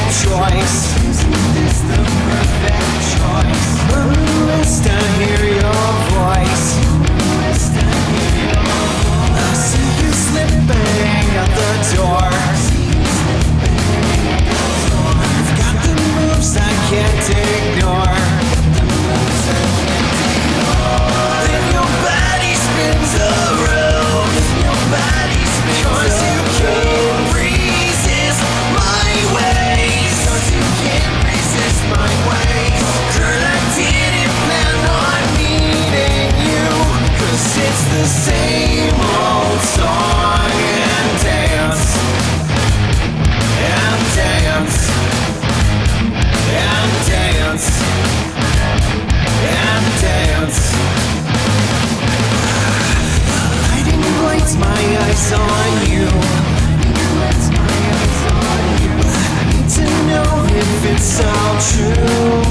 choice? Is the perfect choice? Unless I hear your voice. I see you slipping out the door. You've got the moves I can't ignore. Then your body spins around. Your body spins around. 'Cause you can't resist my ways. 'Cause you can't resist my ways. Girl, I didn't plan on meeting you. 'Cause it's the same old song and dance. And dance. And dance. And dance. The lighting lights my eyes on you. I need to know if it's all true.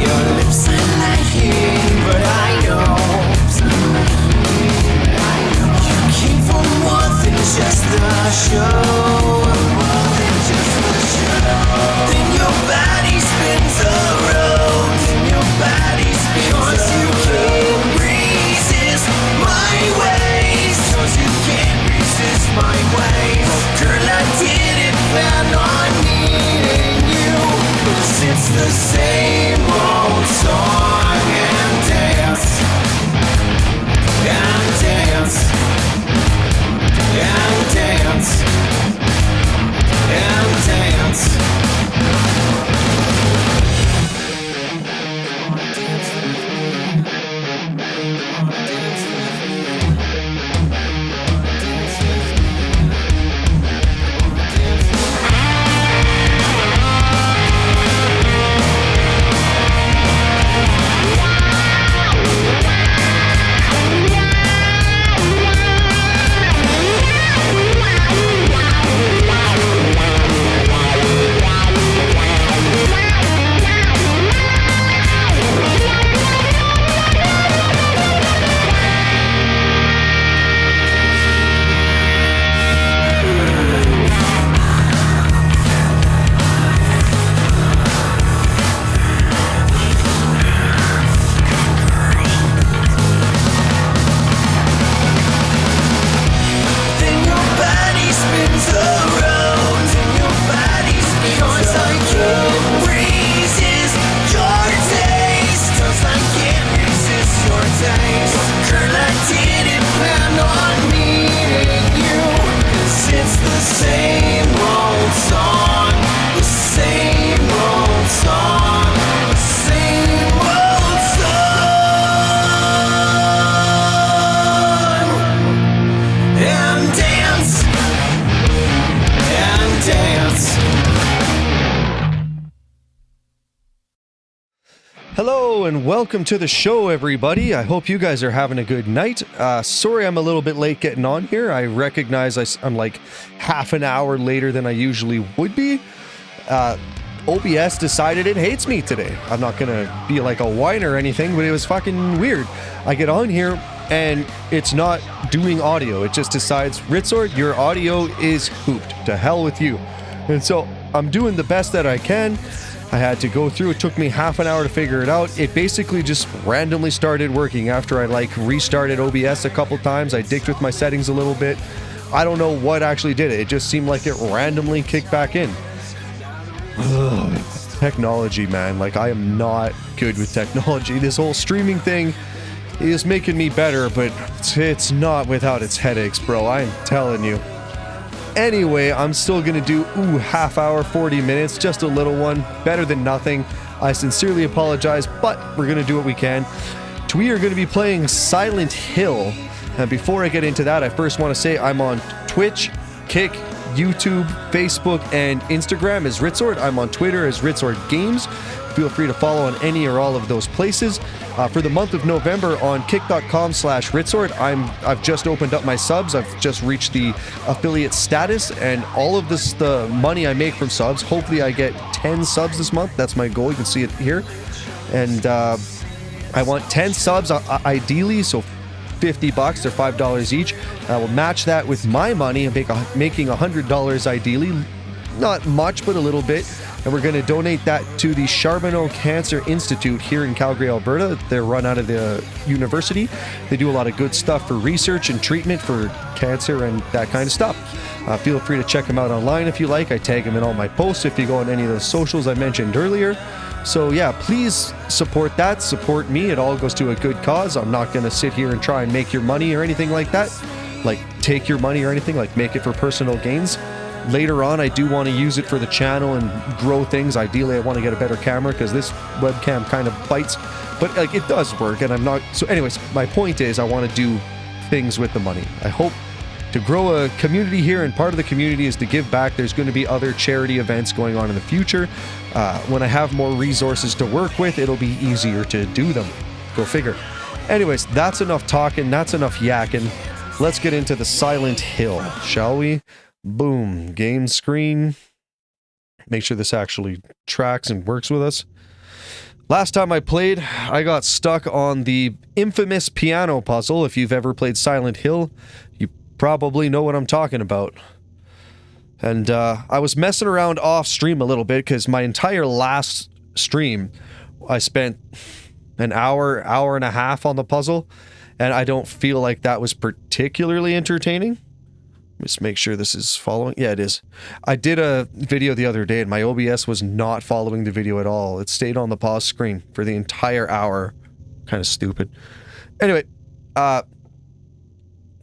Your lips are lying, but I know you came for more than just the show. Then your body spins around. Your body spins around. 'Cause you can't resist my ways. 'Cause you can't resist my ways. Girl, I didn't plan on meeting you. 'Cause it's the same old song and dance. And dance. And dance. And dance. Hello and welcome to the show, everybody. I hope you guys are having a good night. Sorry I'm a little bit late getting on here. I recognize I'm like half an hour later than I usually would be. OBS decided it hates me today. I'm not gonna be like a whiner or anything, but it was fucking weird. I get on here and it's not doing audio. It just decides, Ritzord, your audio is hooped. To hell with you. And so I'm doing the best that I can. I had to go through, it took me half an hour to figure it out. It basically just randomly started working after I like restarted OBS a couple times. I dicked with my settings a little bit. I don't know what actually did it. It just seemed like it randomly kicked back in. Ugh, technology, man. Like, I am not good with technology. This whole streaming thing is making me better, but it's not without its headaches, bro. I'm telling you. Anyway, I'm still gonna do, half hour, 40 minutes, just a little one, better than nothing. I sincerely apologize, but we're gonna do what we can. We are gonna be playing SIlent Hill. And before I get into that, I first want to say I'm on Twitch, Kick, YouTube, Facebook, and Instagram as Ritzord. I'm on Twitter as Ritzord Games. Feel free to follow on any or all of those places. For the month of November on kick.com/Ritzord, I've just opened up my subs. I've just reached the affiliate status, and all of this, the money I make from subs, hopefully I get 10 subs this month. That's my goal. You can see it here. And I want 10 subs ideally, so $50, they're $5 each. I will match that with my money and making $100 ideally. not much, but a little bit. And we're going to donate that to the Charbonneau Cancer Institute here in Calgary, Alberta. They're run out of the university. They do a lot of good stuff for research and treatment for cancer and that kind of stuff. Feel free to check them out online if you like. I tag them in all my posts if you go on any of the socials I mentioned earlier. So yeah, please support that. Support me. It all goes to a good cause. I'm not going to sit here and try and make your money or anything like that. Like take your money or anything, like make it for personal gains. Later on, I do want to use it for the channel and grow things. Ideally, I want to get a better camera because this webcam kind of bites, but like it does work and I'm not. So anyways, my point is I want to do things with the money. I hope to grow a community here, and part of the community is to give back. There's going to be other charity events going on in the future. When I have more resources to work with, it'll be easier to do them. Go figure. Anyways, that's enough talking. That's enough yakking. Let's get into the SIlent Hill, shall we? Boom. Game screen. Make sure this actually tracks and works with us. Last time I played, I got stuck on the infamous piano puzzle. If you've ever played SIlent Hill, you probably know what I'm talking about. And I was messing around off stream a little bit because my entire last stream, I spent an hour and a half on the puzzle, and I don't feel like that was particularly entertaining. Just make sure this is following. Yeah, it is. I did a video the other day and my OBS was not following the video at all. It stayed on the pause screen for the entire hour. Kind of stupid. Anyway,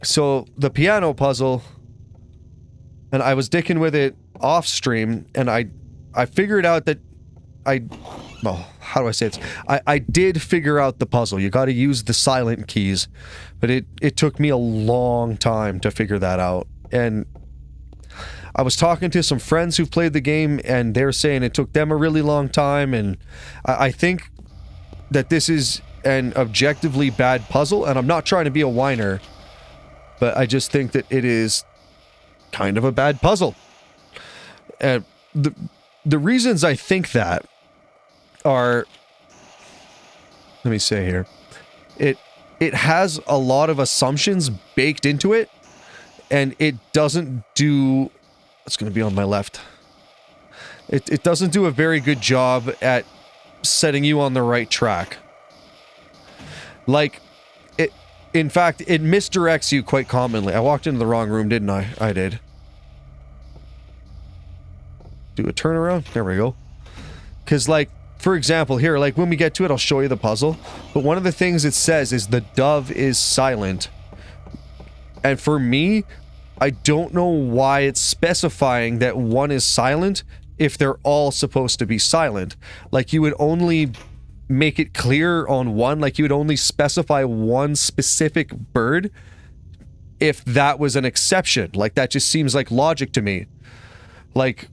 so the piano puzzle, and I was dicking with it off stream, and I figured out that well, how do I say it? I did figure out the puzzle. You got to use the silent keys, but it took me a long time to figure that out. And I was talking to some friends who've played the game, and they're saying it took them a really long time, and I think that this is an objectively bad puzzle, and I'm not trying to be a whiner, but I just think that it is kind of a bad puzzle. And the reasons I think that are, let me say here, it has a lot of assumptions baked into it, and it doesn't do, it's going to be on my left. It doesn't do a very good job at setting you on the right track. Like, in fact, it misdirects you quite commonly. I walked into the wrong room, didn't I? I did. Do a turnaround? There we go. Because, like, for example, here, like, when we get to it, I'll show you the puzzle. But one of the things it says is the dove is silent. And for me, I don't know why it's specifying that one is silent if they're all supposed to be silent. Like, you would only make it clear on one, like you would only specify one specific bird if that was an exception. Like, that just seems like logic to me. Like,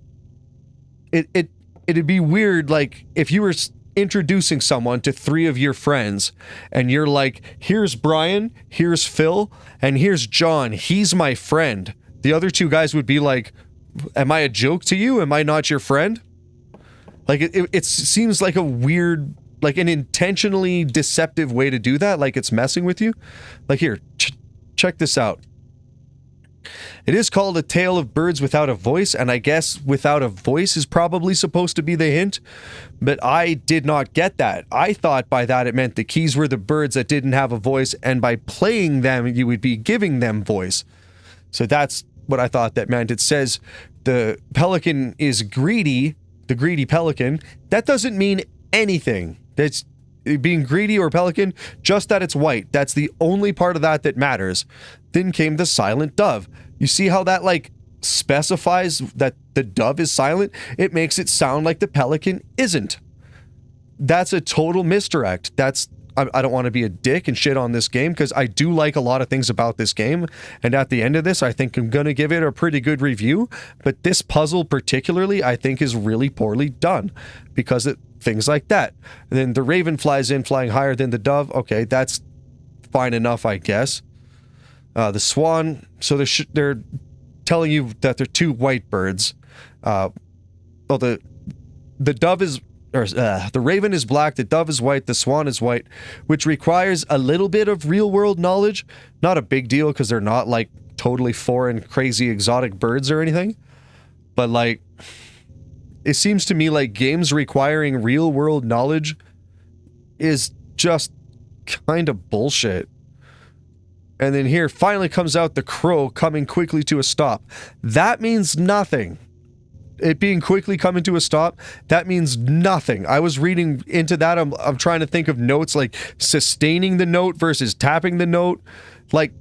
it'd be weird, like, if you were introducing someone to three of your friends, and you're like, here's Brian, here's Phil, and here's John. He's my friend. The other two guys would be like, am I a joke to you? Am I not your friend? Like, it seems like a weird, like an intentionally deceptive way to do that. Like, it's messing with you. Like, here, check this out. It is called A Tale of Birds Without a Voice, and I guess without a voice is probably supposed to be the hint, but I did not get that. I thought by that it meant the keys were the birds that didn't have a voice, and by playing them, you would be giving them voice. So that's what I thought that meant. It says the pelican is greedy, the greedy pelican. That doesn't mean anything. That's being greedy or pelican, just that it's white. That's the only part of that that matters. Then came the silent dove. You see how that, like, specifies that the dove is silent? It makes it sound like the pelican isn't. That's a total misdirect. I don't want to be a dick and shit on this game, because I do like a lot of things about this game, and at the end of this, I think I'm going to give it a pretty good review, but this puzzle particularly, I think, is really poorly done, because it things like that. And then the raven flies in, flying higher than the dove. Okay, that's fine enough, I guess. The swan, so they're telling you that they're two white birds. Well, the dove is, or the raven is black, the dove is white, the swan is white, which requires a little bit of real world knowledge. Not a big deal, because they're not like totally foreign, crazy, exotic birds or anything. But like, it seems to me like games requiring real world knowledge is just kind of bullshit. And then here finally comes out the crow coming quickly to a stop. That means nothing. It being quickly coming to a stop, that means nothing. I was reading into that. I'm trying to think of notes like sustaining the note versus tapping the note. Like,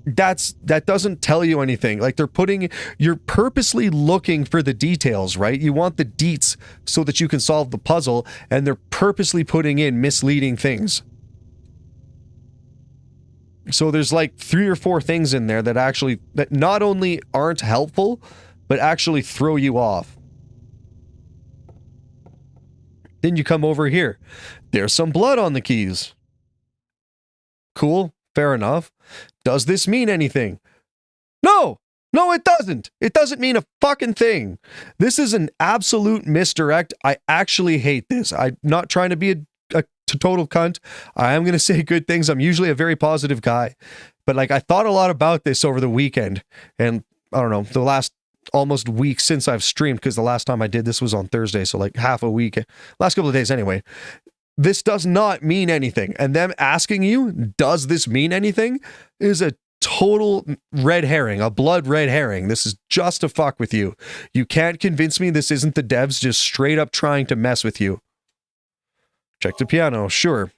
that doesn't tell you anything. Like, you're purposely looking for the details, right? You want the deets so that you can solve the puzzle, and they're purposely putting in misleading things. So there's like 3 or 4 things in there that not only aren't helpful, but actually throw you off. Then you come over here. There's some blood on the keys. Cool, fair enough. Does this mean anything? No! No, it doesn't. It doesn't mean a fucking thing. This is an absolute misdirect. I actually hate this. I'm not trying to be a total cunt. I am going to say good things. I'm usually a very positive guy. But like, I thought a lot about this over the weekend. And I don't know, the last almost week since I've streamed, because the last time I did this was on Thursday. So like half a week. Last couple of days anyway. This does not mean anything. And them asking you, does this mean anything, is a total red herring, a blood red herring. This is just to fuck with you. You can't convince me this isn't the devs just straight up trying to mess with you. Check the piano, sure.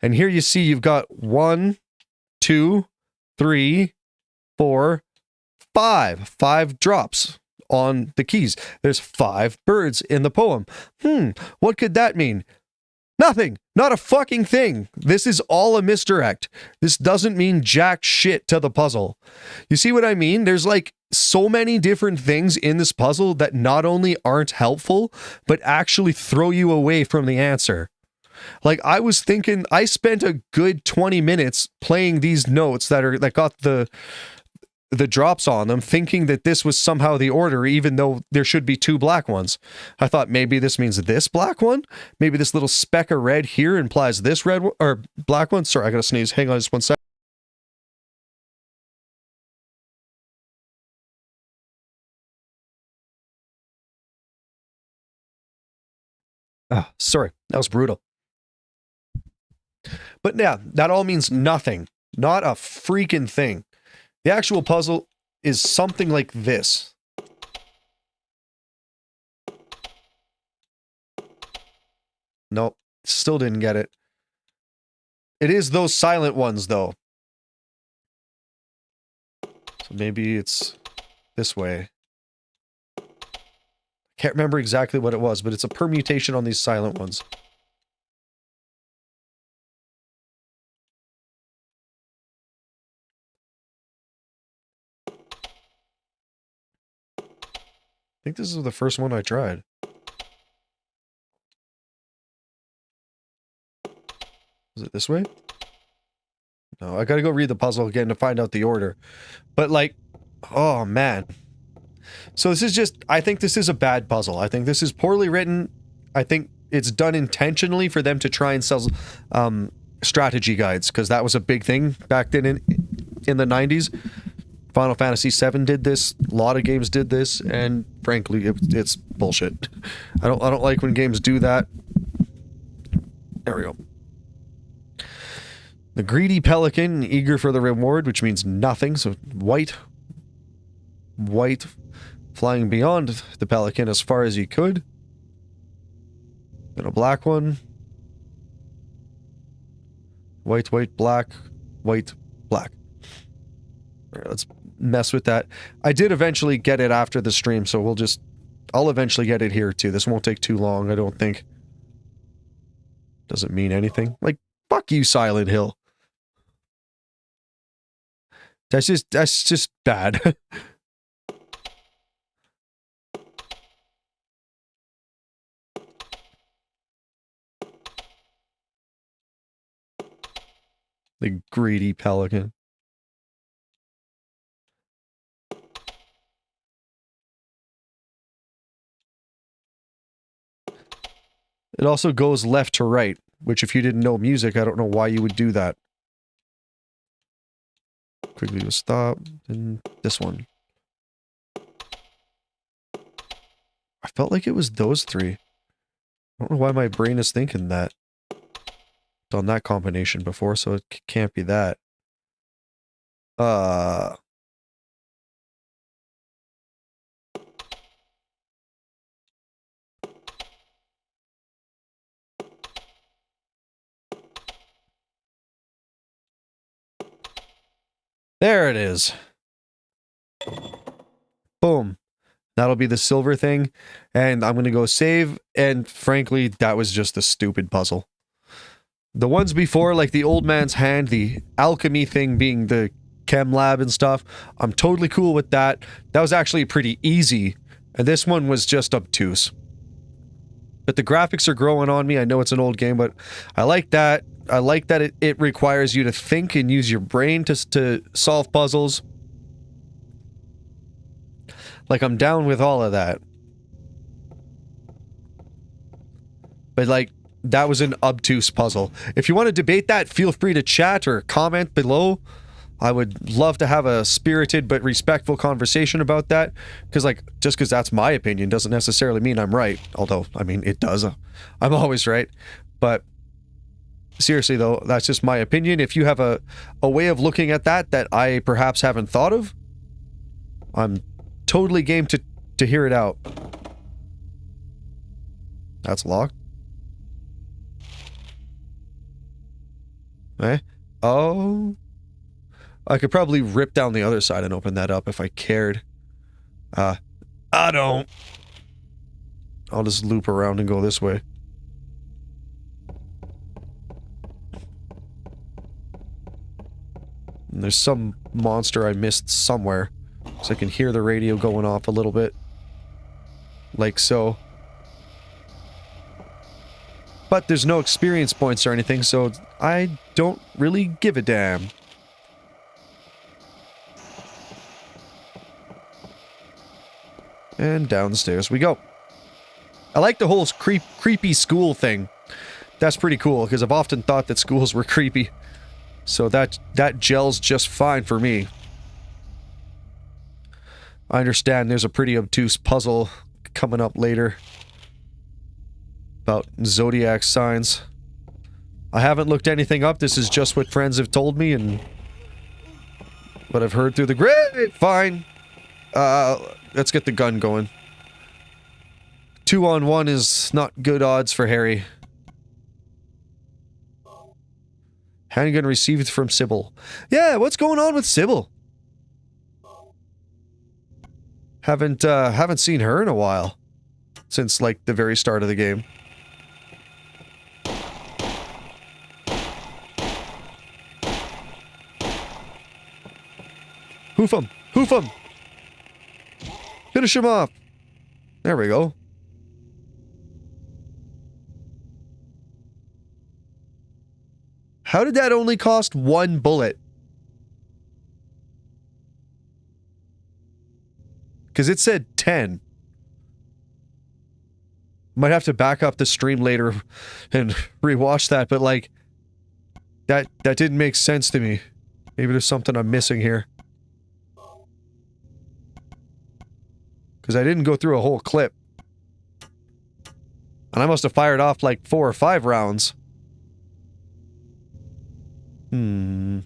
And here you see you've got 1, 2, 3, 4, 5 drops on the keys. There's 5 birds in the poem. What could that mean? Nothing. Not a fucking thing. This is all a misdirect. This doesn't mean jack shit to the puzzle. You see what I mean? There's like so many different things in this puzzle that not only aren't helpful, but actually throw you away from the answer. Like, I was thinking, I spent a good 20 minutes playing these notes that got the drops on them, thinking that this was somehow the order, even though there should be 2 black ones. I thought maybe this means this black one. Maybe this little speck of red here implies this red one, or black one. Sorry, I gotta sneeze. Hang on just 1 sec. Sorry, that was brutal. But yeah, that all means nothing. Not a freaking thing. The actual puzzle is something like this. Nope, still didn't get it. It is those silent ones, though. So maybe it's this way. Can't remember exactly what it was, but it's a permutation on these silent ones. I think this is the first one I tried. Is it this way? No, I gotta go read the puzzle again to find out the order. But like, oh man. So this is just, I think this is a bad puzzle. I think this is poorly written. I think it's done intentionally for them to try and sell strategy guides, because that was a big thing back then in the 90s. Final Fantasy VII did this. A lot of games did this, and frankly, it's bullshit. I don't like when games do that. There we go. The greedy pelican, eager for the reward, which means nothing. So white, flying beyond the pelican as far as you could. Then a black one. White, black, white, black. All right, let's mess with that. I did eventually get it after the stream, so I'll eventually get it here too. This won't take too long, I don't think. Doesn't mean anything. Like, fuck you, Silent Hill. That's just bad. The greedy pelican. It also goes left to right, which if you didn't know music, I don't know why you would do that. Quickly to stop, and this one. felt like it was those three. I don't know why my brain is thinking that. Done that combination before, so it can't be that. There it is. Boom. That'll be the silver thing. And I'm going to go save. And frankly, that was just a stupid puzzle. The ones before, like the old man's hand, the alchemy thing being the chem lab and stuff, I'm totally cool with that. That was actually pretty easy. And this one was just obtuse. But the graphics are growing on me. I know it's an old game, but I like that. I like that it requires you to think and use your brain to solve puzzles. Like, I'm down with all of that. But, like, that was an obtuse puzzle. If you want to debate that, feel free to chat or comment below. I would love to have a spirited but respectful conversation about that. Because, like, just because that's my opinion doesn't necessarily mean I'm right. Although, I mean, it does. I'm always right. But seriously, though, that's just my opinion. If you have a way of looking at that I perhaps haven't thought of, I'm totally game to hear it out. That's locked. Eh? Oh. I could probably rip down the other side and open that up if I cared. I don't. I'll just loop around and go this way. And there's some monster I missed somewhere. So I can hear the radio going off a little bit. Like so. But there's no experience points or anything, so I don't really give a damn. And downstairs we go. I like the whole creepy school thing. That's pretty cool, because I've often thought that schools were creepy. So that gels just fine for me. I understand there's a pretty obtuse puzzle coming up later about zodiac signs. I haven't looked anything up. This is just what friends have told me and what I've heard through the grapevine. Let's get the gun going. 2-on-1 is not good odds for Harry. Handgun received from Sybil. Yeah, what's going on with Sybil? Haven't seen her in a while. Since, like, the very start of the game. Hoof him! Hoof him! Finish him off! There we go. How did that only cost 1 bullet? Because it said 10. Might have to back up the stream later and rewatch that, but like, that didn't make sense to me. Maybe there's something I'm missing here. Because I didn't go through a whole clip. And I must have fired off like 4 or 5 rounds. The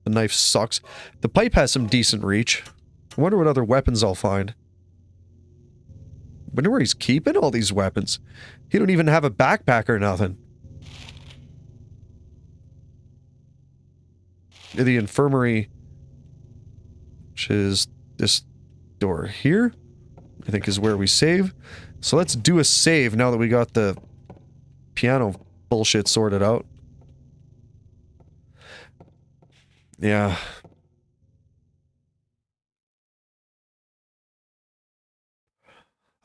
knife sucks. The pipe has some decent reach. I wonder what other weapons I'll find. I wonder where he's keeping all these weapons. He don't even have a backpack or nothing. The infirmary, which is this door here, I think is where we save. So let's do a save now that we got the piano bullshit sorted out. Yeah.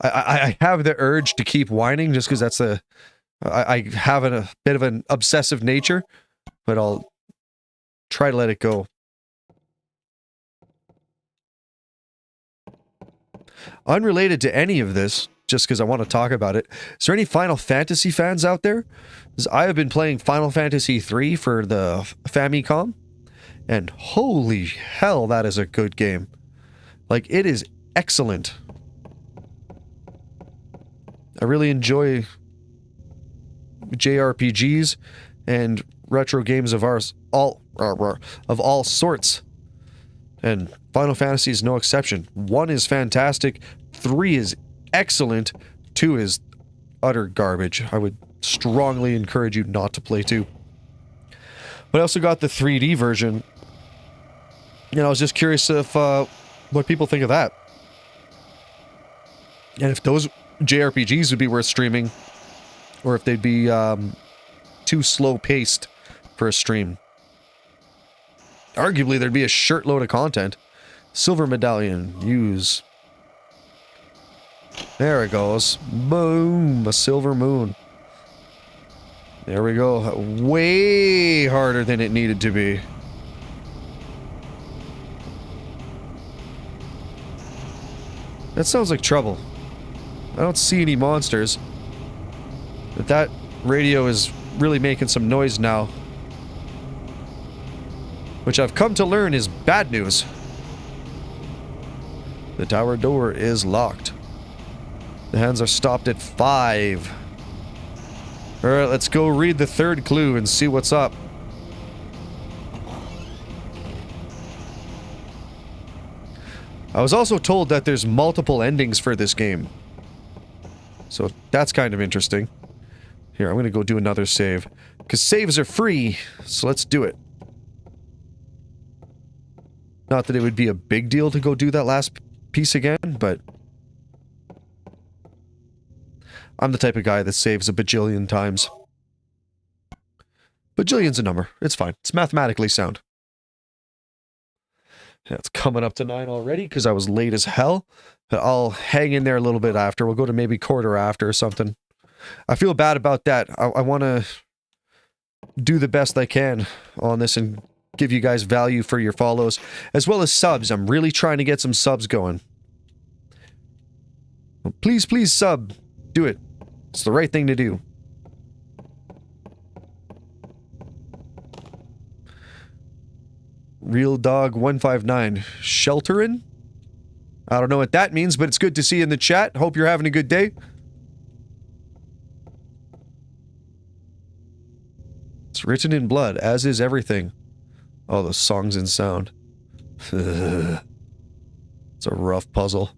I have the urge to keep whining just because that's I have a bit of an obsessive nature, but I'll try to let it go. Unrelated to any of this, just because I want to talk about it, is there any Final Fantasy fans out there? Because I have been playing Final Fantasy 3 for the Famicom, and holy hell, that is a good game. Like, it is excellent. I really enjoy JRPGs and retro games of all sorts. And Final Fantasy is no exception. 1 is fantastic, 3 is excellent, 2 is utter garbage. I would strongly encourage you not to play 2. But I also got the 3D version. And I was just curious if what people think of that. And if those JRPGs would be worth streaming, or if they'd be too slow-paced for a stream. Arguably, there'd be a shirtload of content. Silver medallion, use. There it goes. Boom, a silver moon. There we go. Way harder than it needed to be. That sounds like trouble. I don't see any monsters. But that radio is really making some noise now. Which I've come to learn is bad news. The tower door is locked. The hands are stopped at 5. Alright, let's go read the 3rd clue and see what's up. I was also told that there's multiple endings for this game. So that's kind of interesting. Here, I'm gonna go do another save. Because saves are free, so let's do it. Not that it would be a big deal to go do that last piece again, but... I'm the type of guy that saves a bajillion times. Bajillion's a number. It's fine. It's mathematically sound. Yeah, it's coming up to 9 already because I was late as hell. But I'll hang in there a little bit after. We'll go to maybe quarter after or something. I feel bad about that. I want to do the best I can on this and give you guys value for your follows, as well as subs. I'm really trying to get some subs going. Please, please sub. Do it. It's the right thing to do. Real Dog 159. Shelterin'? I don't know what that means, but it's good to see you in the chat. Hope you're having a good day. It's written in blood, as is everything. Oh, the songs and sound. It's a rough puzzle.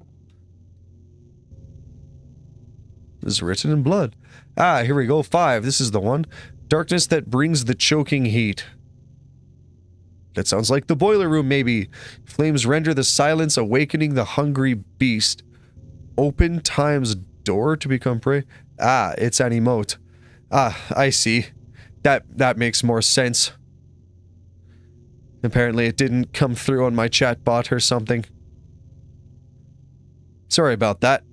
This is written in blood. Ah, here we go. 5. This is the one. Darkness that brings the choking heat. That sounds like the boiler room, maybe. Flames render the silence, awakening the hungry beast. Open time's door to become prey. Ah, it's an emote. Ah, I see. That makes more sense. Apparently it didn't come through on my chat bot or something. Sorry about that.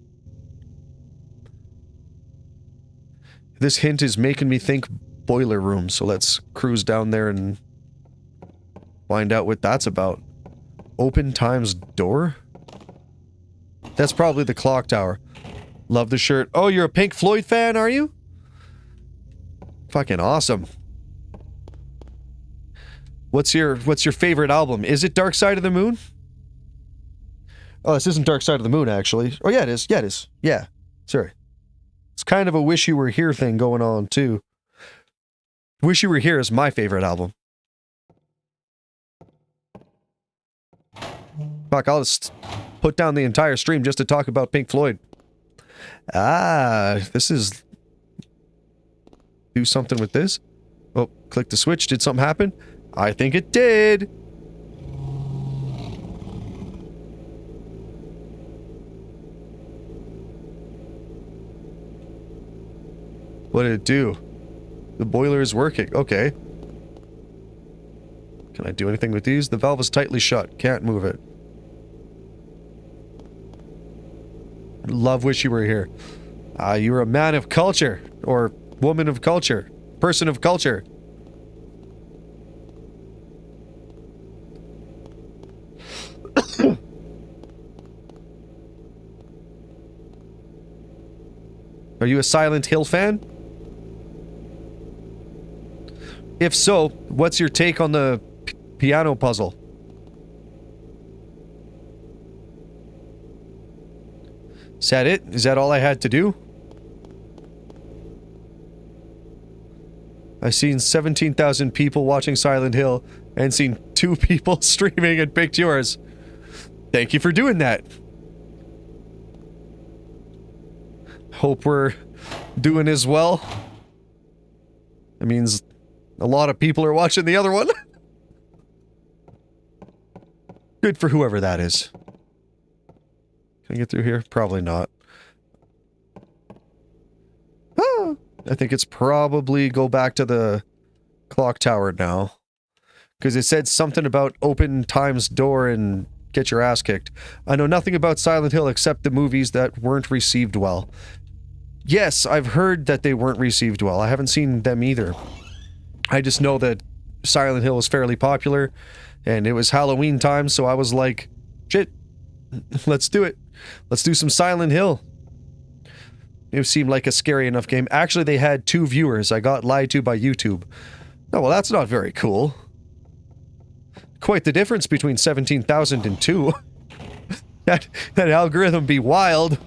This hint is making me think boiler room, so let's cruise down there and find out what that's about. Open time's door? That's probably the clock tower. Love the shirt. Oh, you're a Pink Floyd fan, are you? Fucking awesome. What's your favorite album? Is it Dark Side of the Moon? Oh, this isn't Dark Side of the Moon, actually. Oh, yeah, it is. Yeah, it is. Yeah. Sorry. It's kind of a Wish You Were Here thing going on, too. Wish You Were Here is my favorite album. Fuck, I'll just put down the entire stream just to talk about Pink Floyd. Ah, this is... Do something with this? Oh, click the switch. Did something happen? I think it did! What did it do? The boiler is working. Okay. Can I do anything with these? The valve is tightly shut. Can't move it. Love Wish You Were Here. You're a man of culture. Or woman of culture. Person of culture. Are you a Silent Hill fan? If so, what's your take on the piano puzzle? Is that it? Is that all I had to do? I've seen 17,000 people watching Silent Hill and seen 2 people streaming and picked yours. Thank you for doing that. Hope we're doing as well. That means a lot of people are watching the other one. Good for whoever that is. Can I get through here? Probably not. Ah, I think it's probably go back to the clock tower now. Because it said something about open time's door and get your ass kicked. I know nothing about Silent Hill except the movies that weren't received well. Yes, I've heard that they weren't received well. I haven't seen them either. I just know that Silent Hill was fairly popular, and it was Halloween time, so I was like, shit, let's do it. Let's do some Silent Hill. It seemed like a scary enough game. Actually, they had 2 viewers. I got lied to by YouTube. Oh, well, that's not very cool. Quite the difference between 17,000 and 2. that algorithm be wild.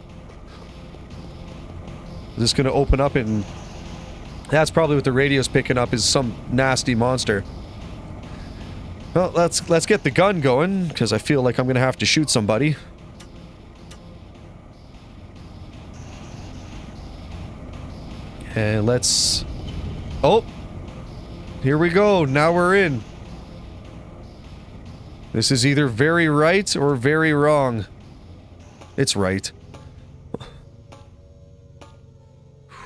Is this gonna open up and... That's probably what the radio's picking up, is some nasty monster. Well, let's get the gun going, because I feel like I'm gonna have to shoot somebody. And let's... Oh! Here we go, now we're in. This is either very right or very wrong. It's right.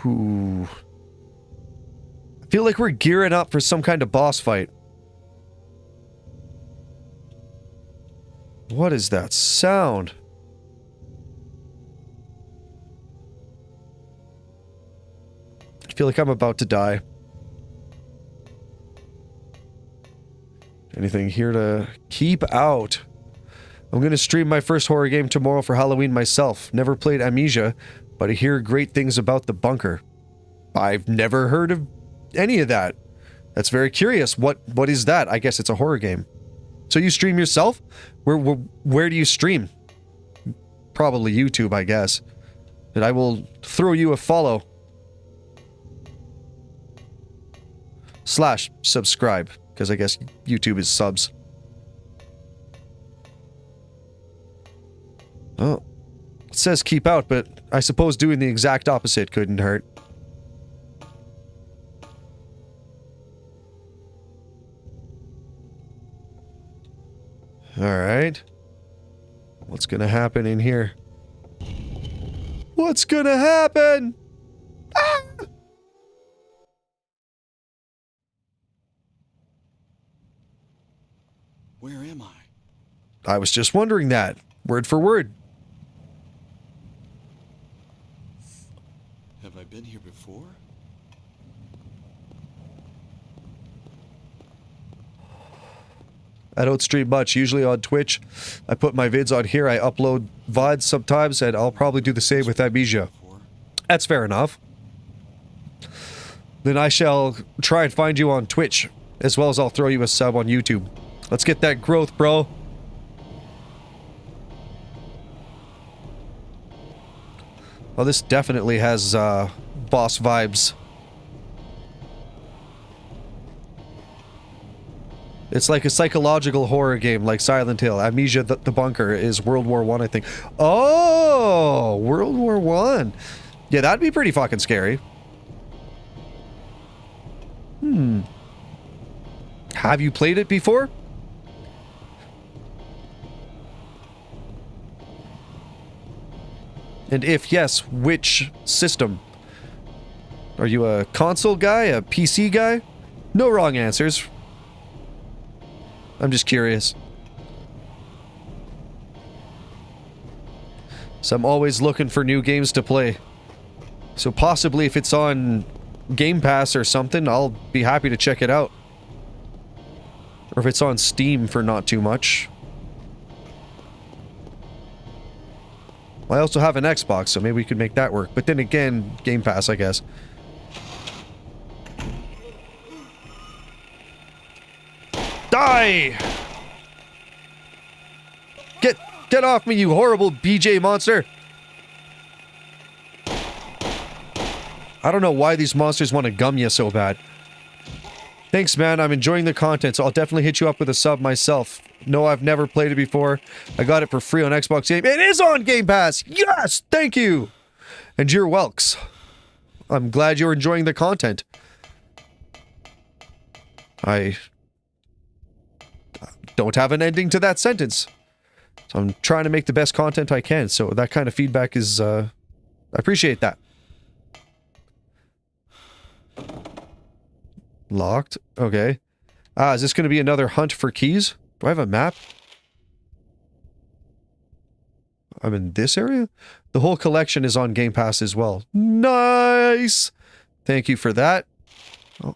Ooh. I feel like we're gearing up for some kind of boss fight. What is that sound? I feel like I'm about to die. Anything here to keep out? I'm gonna stream my first horror game tomorrow for Halloween myself. Never played Amnesia, but I hear great things about the bunker. I've never heard of any of that. That's very curious. What is that? I guess it's a horror game. So you stream yourself? Where do you stream? Probably YouTube, I guess. And I will throw you a follow. / subscribe. Because I guess YouTube is subs. Oh. It says keep out, but I suppose doing the exact opposite couldn't hurt. Alright. What's gonna happen in here? What's gonna happen? Ah! Where am I? I was just wondering that. Word for word. Have I been here before? I don't stream much, usually on Twitch. I put my vids on here, I upload VODs sometimes, and I'll probably do the same with Amnesia. That's fair enough. Then I shall try and find you on Twitch, as well as I'll throw you a sub on YouTube. Let's get that growth, bro. Well, this definitely has boss vibes. It's like a psychological horror game, like Silent Hill. Amnesia, the Bunker is World War I, I think. Oh, World War I. Yeah, that'd be pretty fucking scary. Have you played it before? And if yes, which system? Are you a console guy, a PC guy? No wrong answers. I'm just curious. So I'm always looking for new games to play. So possibly if it's on Game Pass or something, I'll be happy to check it out. Or if it's on Steam for not too much. I also have an Xbox, so maybe we could make that work. But then again, Game Pass, I guess. Die! Get off me, you horrible BJ monster! I don't know why these monsters want to gum you so bad. Thanks, man. I'm enjoying the content, so I'll definitely hit you up with a sub myself. No, I've never played it before. I got it for free on Xbox Game. It is on Game Pass! Yes! Thank you! And you're welks. I'm glad you're enjoying the content. I don't have an ending to that sentence. So I'm trying to make the best content I can, so that kind of feedback is, I appreciate that. Locked. Okay. Is this going to be another hunt for keys? Do I have a map? I'm in this area? The whole collection is on Game Pass as well. Nice! Thank you for that. Oh,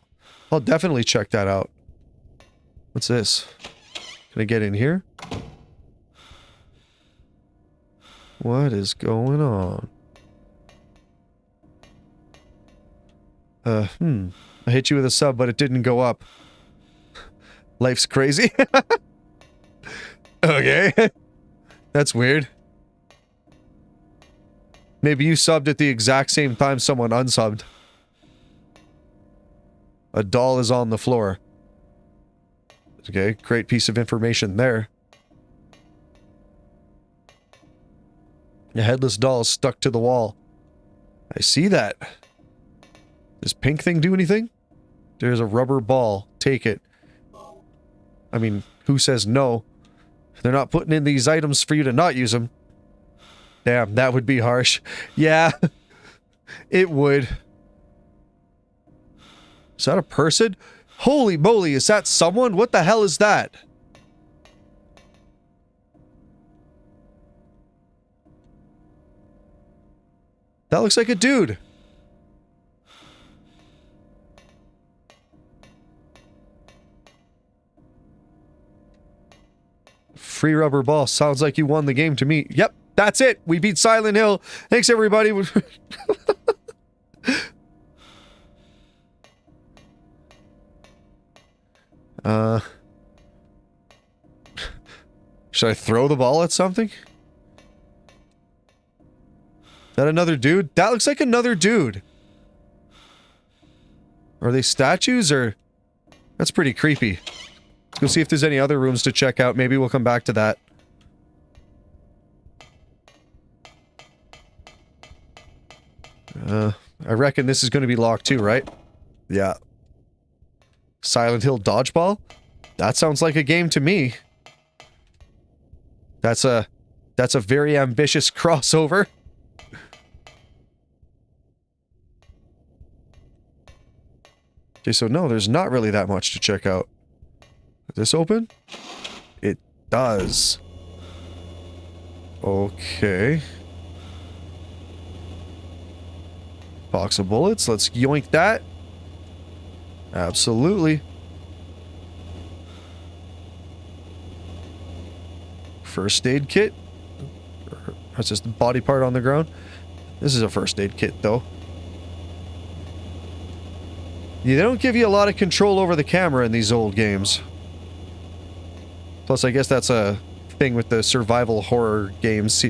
I'll definitely check that out. What's this? Can I get in here? What is going on? I hit you with a sub, but it didn't go up. Life's crazy. Okay. That's weird. Maybe you subbed at the exact same time someone unsubbed. A doll is on the floor. Okay, great piece of information there. A headless doll is stuck to the wall. I see that. Does pink thing do anything? There's a rubber ball. Take it. I mean, who says no? They're not putting in these items for you to not use them. Damn, that would be harsh. Yeah, it would. Is that a person? Holy moly, is that someone? What the hell is that? That looks like a dude. Free rubber ball. Sounds like you won the game to me. Yep, that's it. We beat SIlent Hill. Thanks, everybody. Should I throw the ball at something? Is that another dude? That looks like another dude. Are they statues or... That's pretty creepy. Let's go see if there's any other rooms to check out. Maybe we'll come back to that. I reckon this is going to be locked too, right? Yeah. SIlent Hill Dodgeball? That sounds like a game to me. That's a very ambitious crossover. Okay, so no, there's not really that much to check out. Is this open? It does. Okay. Box of bullets. Let's yoink that. Absolutely. First aid kit. That's just the body part on the ground. This is a first aid kit, though. Yeah, they don't give you a lot of control over the camera in these old games. Plus, I guess that's a thing with the survival horror games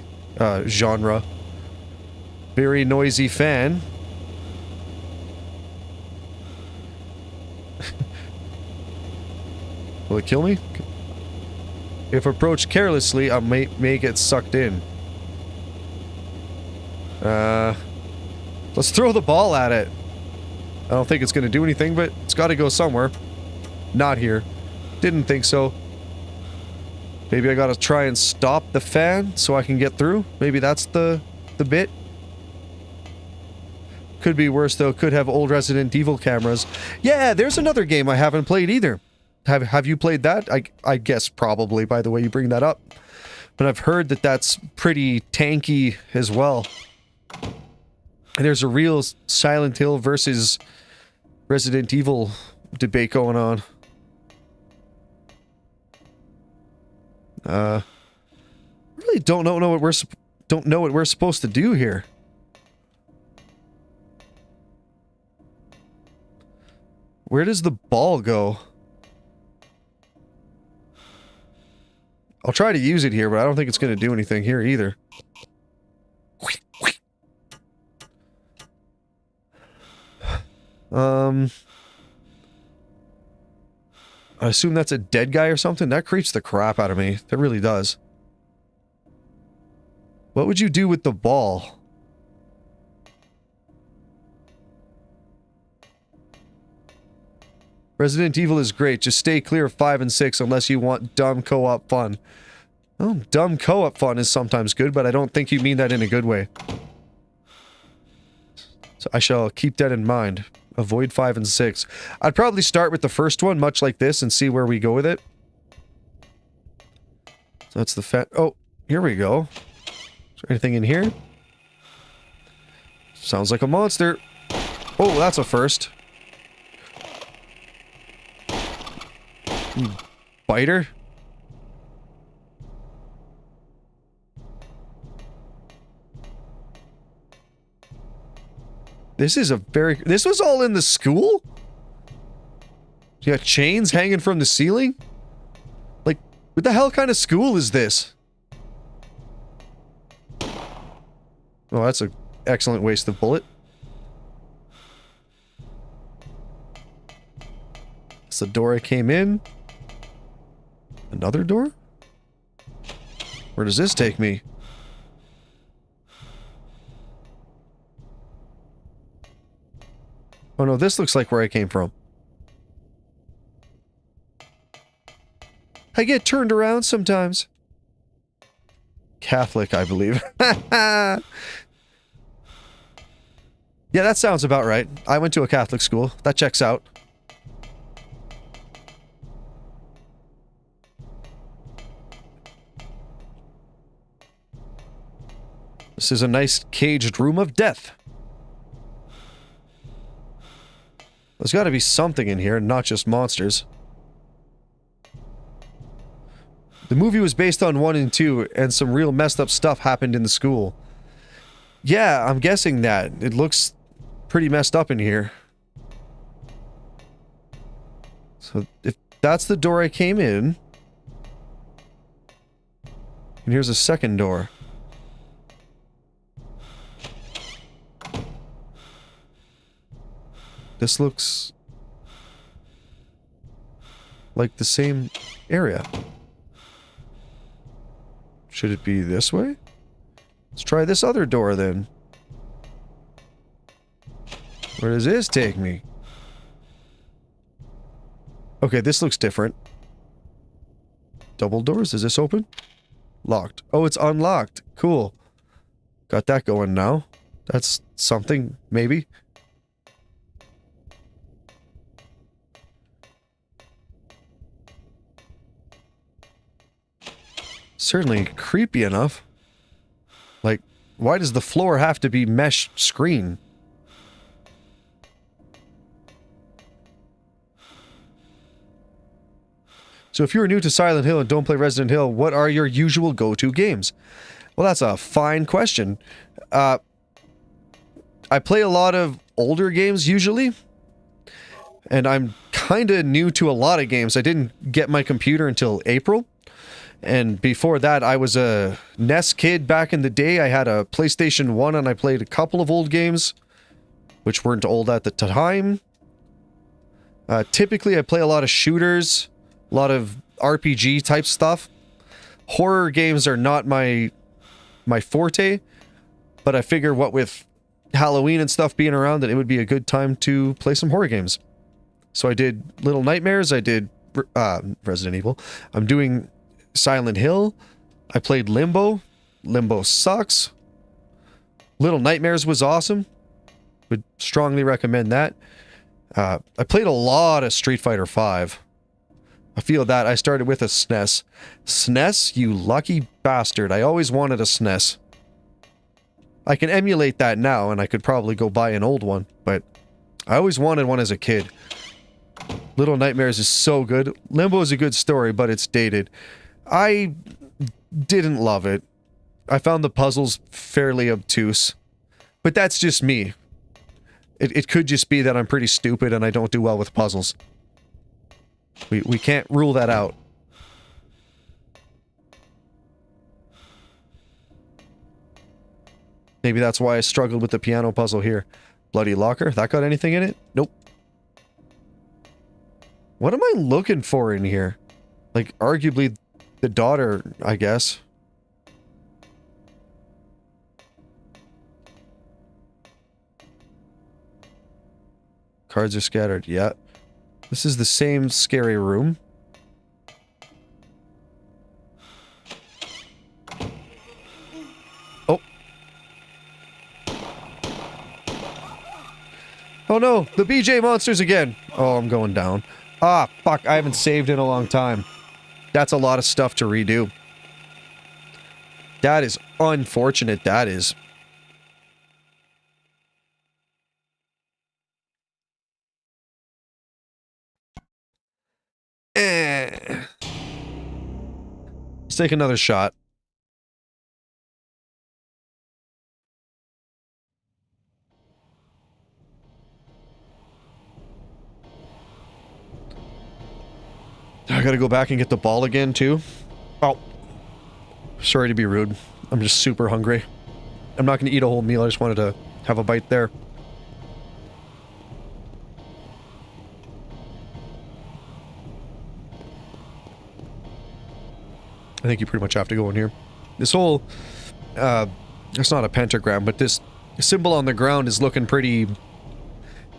genre. Very noisy fan. Will it kill me? If approached carelessly, I may get sucked in. Let's throw the ball at it. I don't think it's going to do anything, but it's got to go somewhere. Not here. Didn't think so. Maybe I got to try and stop the fan so I can get through. Maybe that's the bit. Could be worse, though. Could have old Resident Evil cameras. Yeah, there's another game I haven't played either. Have you played that? I guess probably by the way you bring that up. But I've heard that that's pretty tanky as well. And there's a real SIlent Hill versus Resident Evil debate going on. I really don't know what we're supposed to do here. Where does the ball go? I'll try to use it here, but I don't think it's going to do anything here either. I assume that's a dead guy or something. That creeps the crap out of me. That really does. What would you do with the ball? Resident Evil is great. Just stay clear of 5 and 6 unless you want dumb co-op fun. Oh, dumb co-op fun is sometimes good, but I don't think you mean that in a good way. So I shall keep that in mind. Avoid 5 and 6. I'd probably start with the first one, much like this, and see where we go with it. So that's the oh, here we go. Is there anything in here? Sounds like a monster. Oh, that's a first. Biter? This is a very... This was all in the school? You got chains hanging from the ceiling? Like, what the hell kind of school is this? Oh, that's an excellent waste of bullet. That's the door I came in. Another door? Where does this take me? Oh no, this looks like where I came from. I get turned around sometimes. Catholic, I believe. Yeah, that sounds about right. I went to a Catholic school. That checks out. This is a nice caged room of death. There's got to be something in here, not just monsters. The movie was based on 1 and 2, and some real messed up stuff happened in the school. Yeah, I'm guessing that. It looks pretty messed up in here. So, if that's the door I came in... And here's a second door. This looks like the same area. Should it be this way? Let's try this other door then. Where does this take me? Okay, this looks different. Double doors? Is this open? Locked. Oh, it's unlocked. Cool. Got that going now. That's something, maybe. Certainly creepy enough. Like, why does the floor have to be mesh screen? So if you're new to Silent Hill and don't play Resident Hill, what are your usual go-to games? Well, that's a fine question. I play a lot of older games usually. And I'm kind of new to a lot of games. I didn't get my computer until April. And before that, I was a NES kid back in the day. I had a PlayStation 1 and I played a couple of old games, which weren't old at the time. Typically, I play a lot of shooters, a lot of RPG type stuff. Horror games are not my forte, but I figure what with Halloween and stuff being around, that it would be a good time to play some horror games. So I did Little Nightmares, I did Resident Evil. I'm doing Silent Hill. I played Limbo. Limbo sucks. Little Nightmares was awesome. Would strongly recommend that. I played a lot of Street Fighter V. I feel that I started with a SNES. SNES, you lucky bastard. I always wanted a SNES. I can emulate that now, and I could probably go buy an old one, but I always wanted one as a kid. Little Nightmares is so good. Limbo is a good story, but it's dated. I didn't love it. I found the puzzles fairly obtuse. But that's just me. It could just be that I'm pretty stupid and I don't do well with puzzles. We can't rule that out. Maybe that's why I struggled with the piano puzzle here. Bloody locker? That got anything in it? Nope. What am I looking for in here? Like, arguably the daughter, I guess. Cards are scattered. Yeah. This is the same scary room. Oh. Oh no, the BJ monsters again. Oh, I'm going down. Ah, fuck, I haven't saved in a long time. That's a lot of stuff to redo. That is unfortunate, that is. Let's take another shot. I gotta go back and get the ball again, too. Oh. Sorry to be rude. I'm just super hungry. I'm not gonna eat a whole meal, I just wanted to have a bite there. I think you pretty much have to go in here. This whole, it's not a pentagram, but this symbol on the ground is looking pretty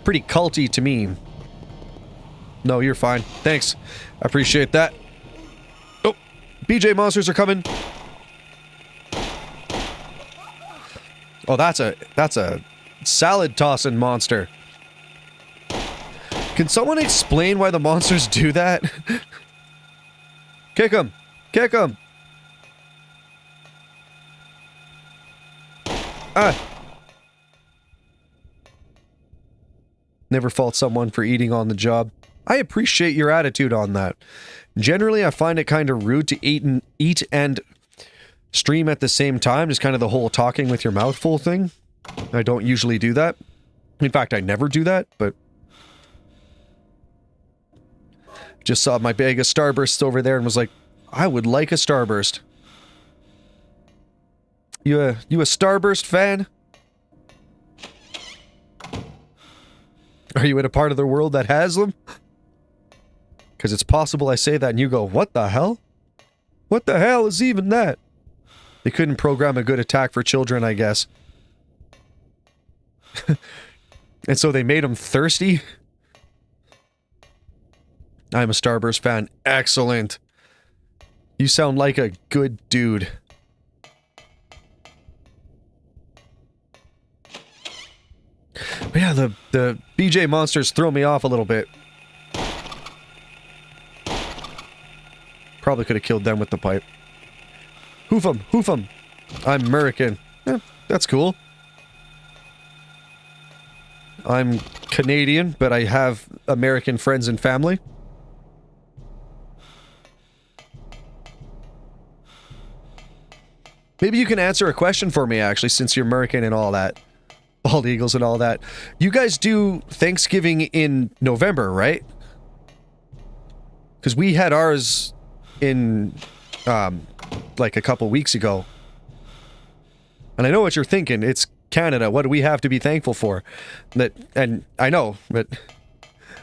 culty to me. No, you're fine. Thanks. I appreciate that. Oh, BJ monsters are coming. Oh, that's a salad tossing monster. Can someone explain why the monsters do that? Kick him. Kick him! Ah! Never fault someone for eating on the job. I appreciate your attitude on that. Generally, I find it kind of rude to eat and stream at the same time, just kind of the whole talking with your mouth full thing. I don't usually do that. In fact, I never do that, but just saw my bag of Starbursts over there and was like, I would like a Starburst. You a Starburst fan? Are you in a part of the world that has them? Because it's possible I say that and you go, what the hell? What the hell is even that? They couldn't program a good attack for children, I guess. And so they made them thirsty? I'm a Starburst fan. Excellent. You sound like a good dude. But yeah, the BJ monsters throw me off a little bit. Probably could have killed them with the pipe. Hoof 'em, hoof 'em. I'm American. That's cool. I'm Canadian, but I have American friends and family. Maybe you can answer a question for me, actually, since you're American and all that. Bald eagles and all that. You guys do Thanksgiving in November, right? Because we had ours in, like a couple weeks ago. And I know what you're thinking. It's Canada. What do we have to be thankful for? And I know, but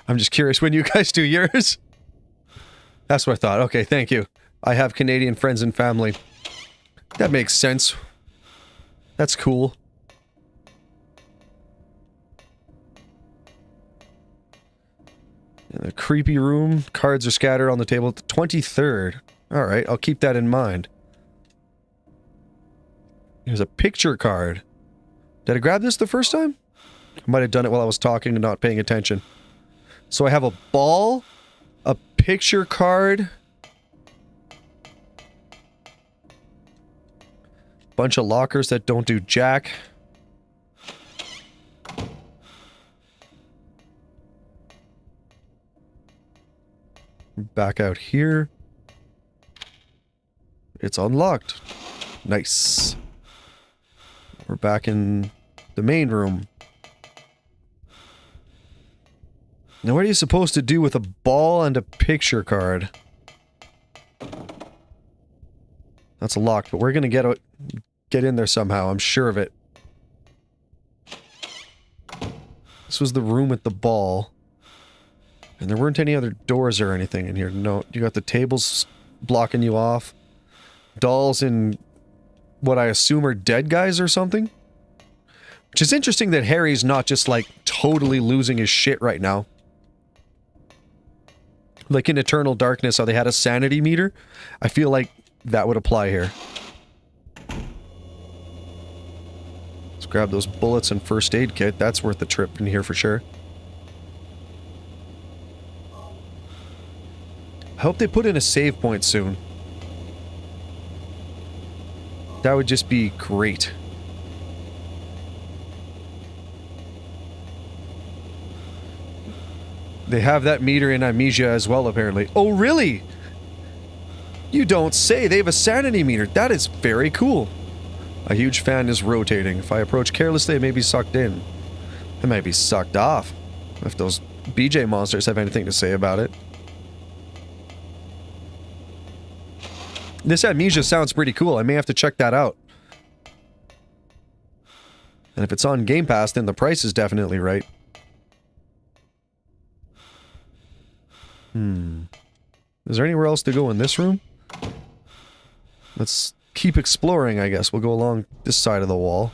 I'm just curious when you guys do yours. That's what I thought. Okay, thank you. I have Canadian friends and family. That makes sense. That's cool. In a creepy room. Cards are scattered on the table at the 23rd. Alright, I'll keep that in mind. There's a picture card. Did I grab this the first time? I might have done it while I was talking and not paying attention. So I have a ball, a picture card, bunch of lockers that don't do jack. Back out here. It's unlocked. Nice. We're back in the main room. Now what are you supposed to do with a ball and a picture card? That's locked, but we're gonna get in there somehow, I'm sure of it. This was the room with the ball. And there weren't any other doors or anything in here. No, you got the tables blocking you off. Dolls and what I assume are dead guys or something. Which is interesting that Harry's not just like totally losing his shit right now. Like in Eternal Darkness, how they had a sanity meter. I feel like that would apply here. Let's grab those bullets and first aid kit. That's worth the trip in here for sure. I hope they put in a save point soon. That would just be great. They have that meter in Amnesia as well, apparently. Oh, really? You don't say. They have a sanity meter. That is very cool. A huge fan is rotating. If I approach carelessly, it may be sucked in. It may be sucked off. If those BJ monsters have anything to say about it. This Amnesia sounds pretty cool. I may have to check that out. And if it's on Game Pass, then the price is definitely right. Is there anywhere else to go in this room? Let's keep exploring, I guess. We'll go along this side of the wall.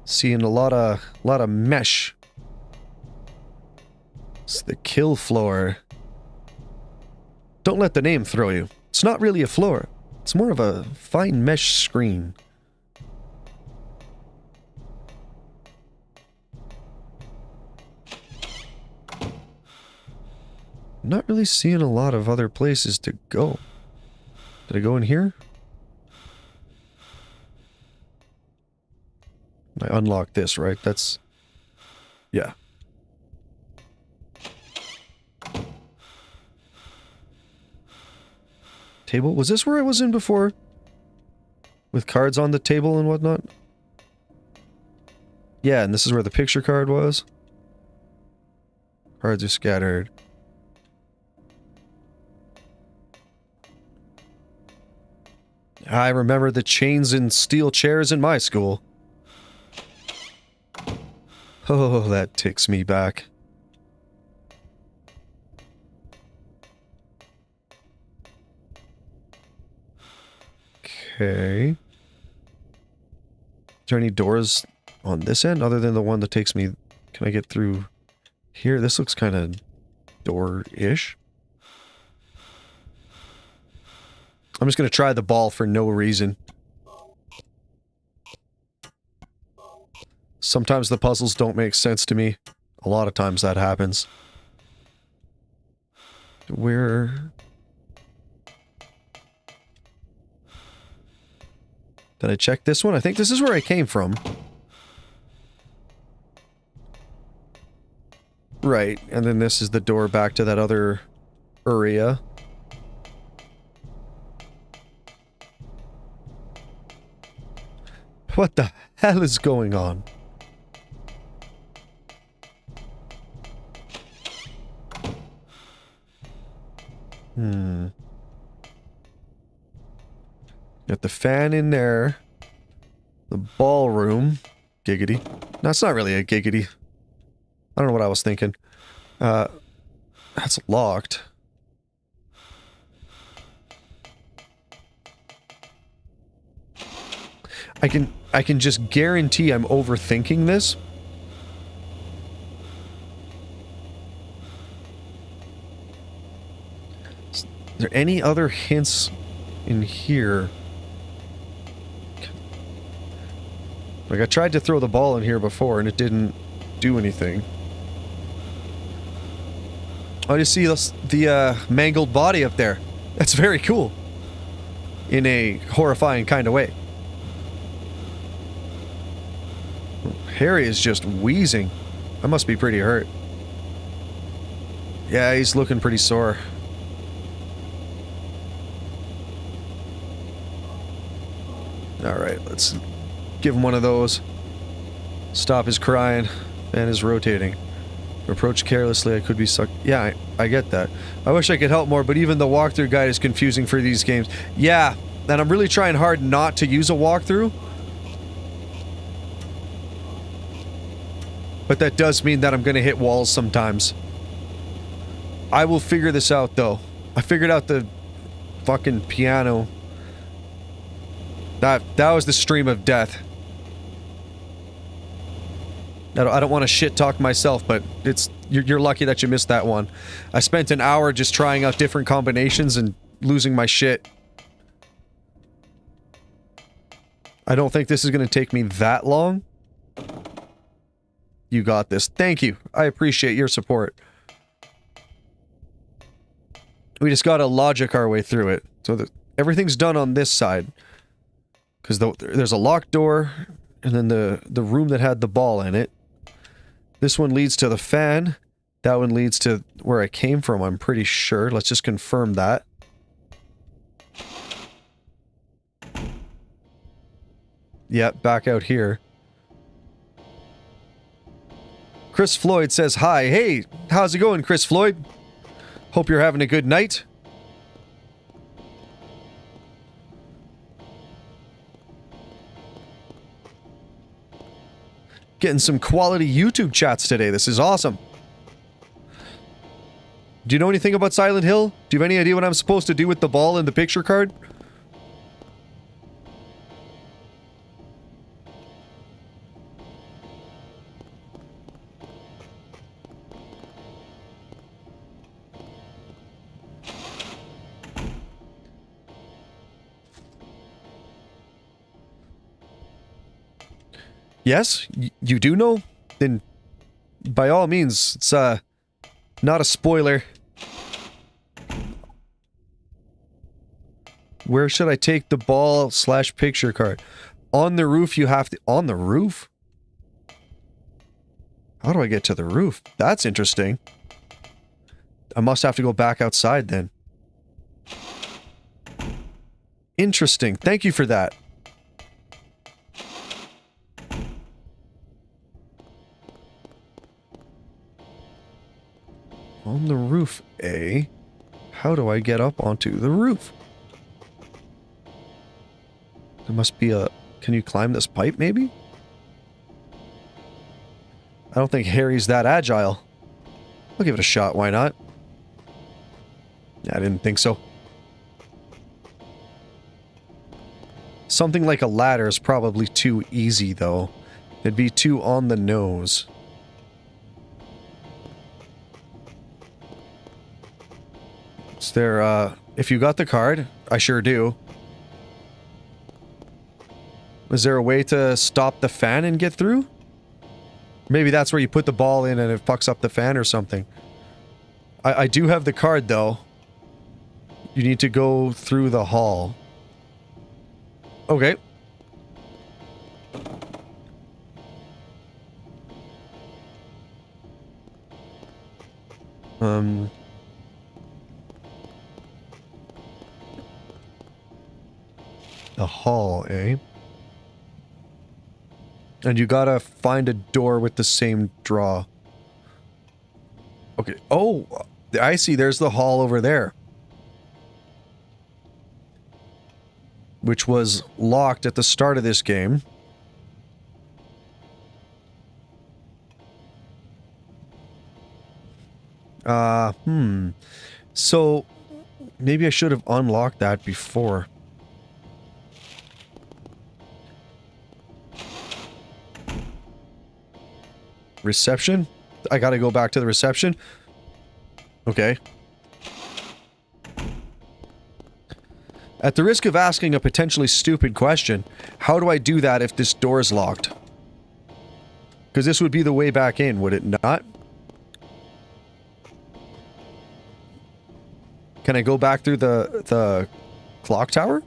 Seeing a lot of mesh. It's the kill floor. Don't let the name throw you. It's not really a floor. It's more of a fine mesh screen. I'm not really seeing a lot of other places to go. Did I go in here? I unlocked this, right? That's... yeah. Table? Was this where I was in before? With cards on the table and whatnot? Yeah, and this is where the picture card was. Cards are scattered. I remember the chains and steel chairs in my school. Oh, that takes me back. Okay. Is there any doors on this end other than the one that takes me... Can I get through here? This looks kind of door-ish. I'm just going to try the ball for no reason. Sometimes the puzzles don't make sense to me. A lot of times that happens. Where... Did I check this one? I think this is where I came from. Right, and then this is the door back to that other area. What the hell is going on? Got the fan in there. The ballroom. Giggity. No, it's not really a giggity. I don't know what I was thinking. That's locked. I can just guarantee I'm overthinking this. Is there any other hints in here? Like, I tried to throw the ball in here before and it didn't do anything. Oh, you see the mangled body up there? That's very cool. In a horrifying kind of way. Harry is just wheezing. I must be pretty hurt. Yeah, he's looking pretty sore. Alright, let's give him one of those. Stop his crying. Fan is rotating. Approach carelessly, I could be sucked. Yeah, I get that. I wish I could help more, but even the walkthrough guide is confusing for these games. Yeah, and I'm really trying hard not to use a walkthrough. But that does mean that I'm going to hit walls sometimes. I will figure this out, though. I figured out the fucking piano. That was the stream of death. I don't want to shit talk myself, but you're lucky that you missed that one. I spent an hour just trying out different combinations and losing my shit. I don't think this is going to take me that long. You got this. Thank you. I appreciate your support. We just gotta logic our way through it. So everything's done on this side. Because there's a locked door, and then the room that had the ball in it. This one leads to the fan. That one leads to where I came from, I'm pretty sure. Let's just confirm that. Yep, back out here. Chris Floyd says hi. Hey, how's it going, Chris Floyd? Hope you're having a good night. Getting some quality YouTube chats today. This is awesome. Do you know anything about SIlent Hill? Do you have any idea what I'm supposed to do with the ball in the picture card? Yes? You do know? Then, by all means, it's, not a spoiler. Where should I take the ball / picture card? On the roof, you have to... On the roof? How do I get to the roof? That's interesting. I must have to go back outside, then. Interesting. Thank you for that. On the roof, eh? How do I get up onto the roof? There must be a... Can you climb this pipe, maybe? I don't think Harry's that agile. I'll give it a shot, why not? Yeah, I didn't think so. Something like a ladder is probably too easy, though. It'd be too on the nose. Is there, if you got the card, I sure do. Is there a way to stop the fan and get through? Maybe that's where you put the ball in and it fucks up the fan or something. I do have the card, though. You need to go through the hall. Okay. The hall, eh? And you gotta find a door with the same draw. Okay. Oh, I see. There's the hall over there. Which was locked at the start of this game. So, maybe I should have unlocked that before. Reception? I gotta go back to the reception? Okay. At the risk of asking a potentially stupid question, how do I do that if this door is locked? Because this would be the way back in, would it not? Can I go back through the clock tower?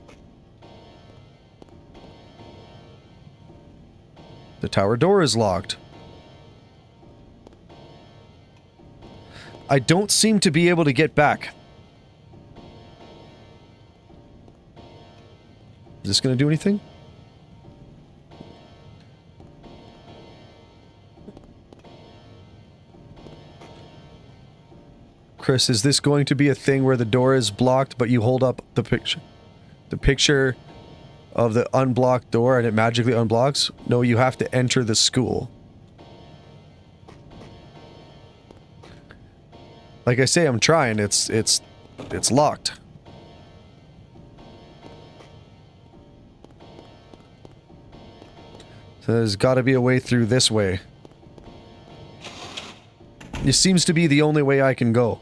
The tower door is locked. I don't seem to be able to get back. Is this going to do anything? Chris, is this going to be a thing where the door is blocked, but you hold up the picture of the unblocked door and it magically unblocks? No, you have to enter the school. Like I say, I'm trying. It's locked. So there's got to be a way through this way. This seems to be the only way I can go.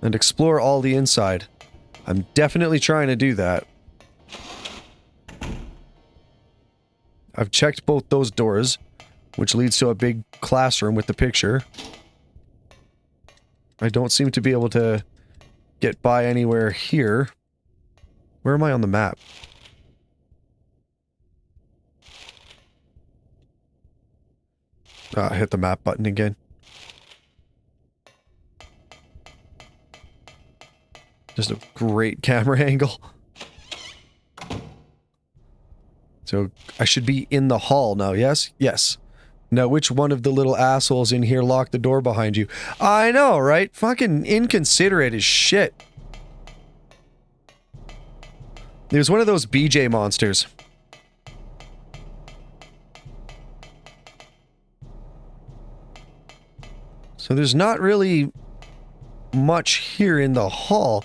And explore all the inside. I'm definitely trying to do that. I've checked both those doors, which leads to a big classroom with the picture. I don't seem to be able to get by anywhere here. Where am I on the map? I hit the map button again. Just a great camera angle. So, I should be in the hall now, yes? Yes. Now, which one of the little assholes in here locked the door behind you? I know, right? Fucking inconsiderate as shit. It was one of those BJ monsters. So there's not really much here in the hall.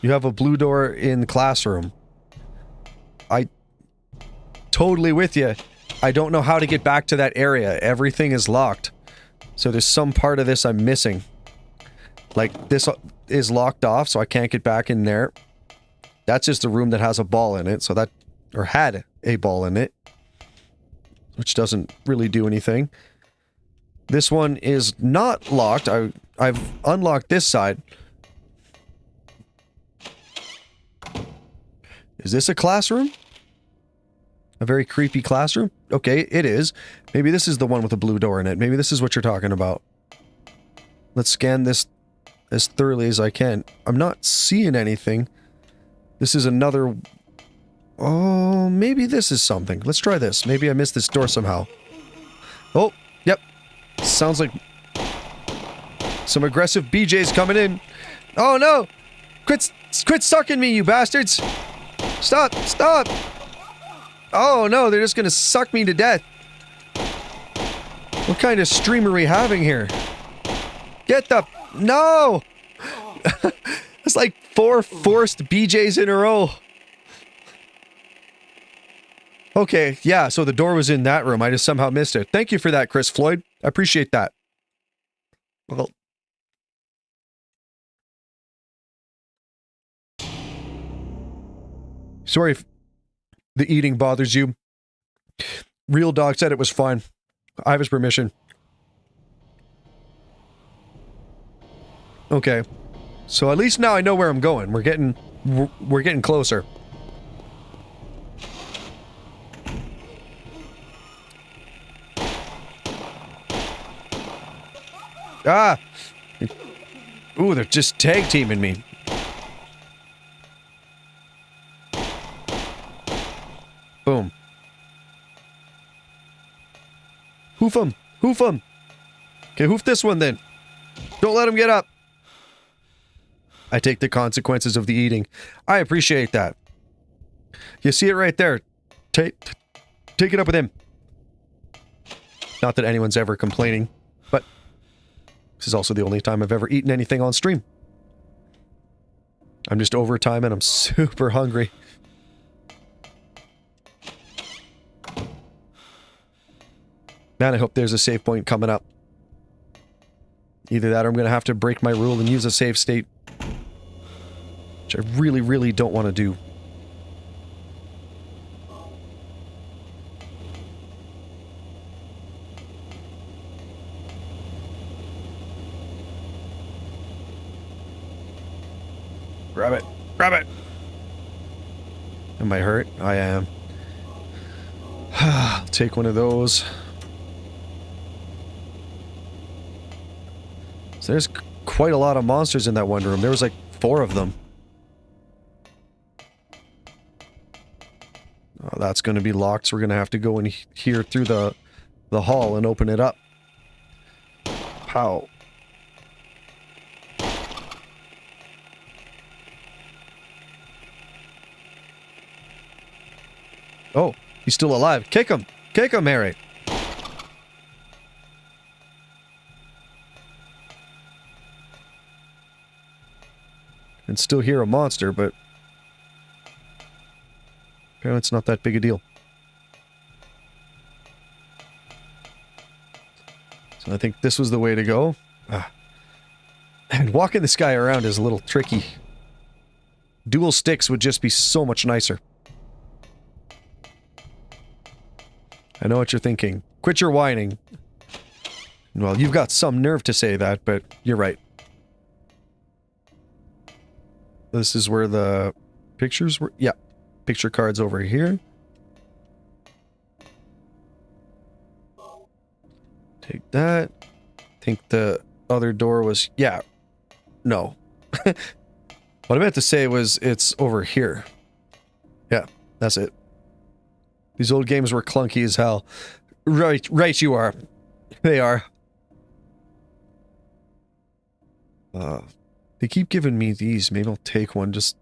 You have a blue door in the classroom. Totally with you. I don't know how to get back to that area. Everything is locked. So there's some part of this I'm missing. Like, this is locked off, so I can't get back in there. That's just a room that has a ball in it, so that... or had a ball in it. Which doesn't really do anything. This one is not locked. I've unlocked this side. Is this a classroom? A very creepy classroom? Okay, it is. Maybe this is the one with the blue door in it. Maybe this is what you're talking about. Let's scan this as thoroughly as I can. I'm not seeing anything. This is another... Oh, maybe this is something. Let's try this. Maybe I missed this door somehow. Oh, yep. Sounds like some aggressive BJs coming in. Oh no! Quit sucking me, you bastards! Stop! Stop! Oh no, they're just gonna suck me to death. What kind of stream are we having here? Get the... No! It's like 4 forced BJs in a row. Okay, yeah, so the door was in that room. I just somehow missed it. Thank you for that, Chris Floyd. I appreciate that. Well... Sorry if the eating bothers you. Real Dog said it was fine. I have his permission. Okay. So at least now I know where I'm going. We're getting closer. Ah! Ooh, they're just tag teaming me. Boom. Hoof him! Hoof him! Okay, hoof this one then. Don't let him get up. I take the consequences of the eating. I appreciate that. You see it right there. Take it up with him. Not that anyone's ever complaining, but this is also the only time I've ever eaten anything on stream. I'm just over time and I'm super hungry. Man, I hope there's a save point coming up. Either that or I'm going to have to break my rule and use a save state. Which I really, really don't want to do. Grab it. Grab it! Am I hurt? I am. I'll take one of those. So there's quite a lot of monsters in that one room. There was like 4 of them. Oh, that's going to be locked, so we're going to have to go in here through the hall and open it up. Pow. Oh, he's still alive. Kick him! Kick him, Harry! and still hear a monster, but apparently it's not that big a deal. So I think this was the way to go. And walking this guy around is a little tricky. Dual sticks would just be so much nicer. I know what you're thinking. Quit your whining. Well, you've got some nerve to say that, but you're right. This is where the pictures were. Yeah. Picture cards over here. Take that. I think the other door was... Yeah. No. What I meant to say was it's over here. Yeah, that's it. These old games were clunky as hell. Right you are. They are. They keep giving me these. Maybe I'll take one, just...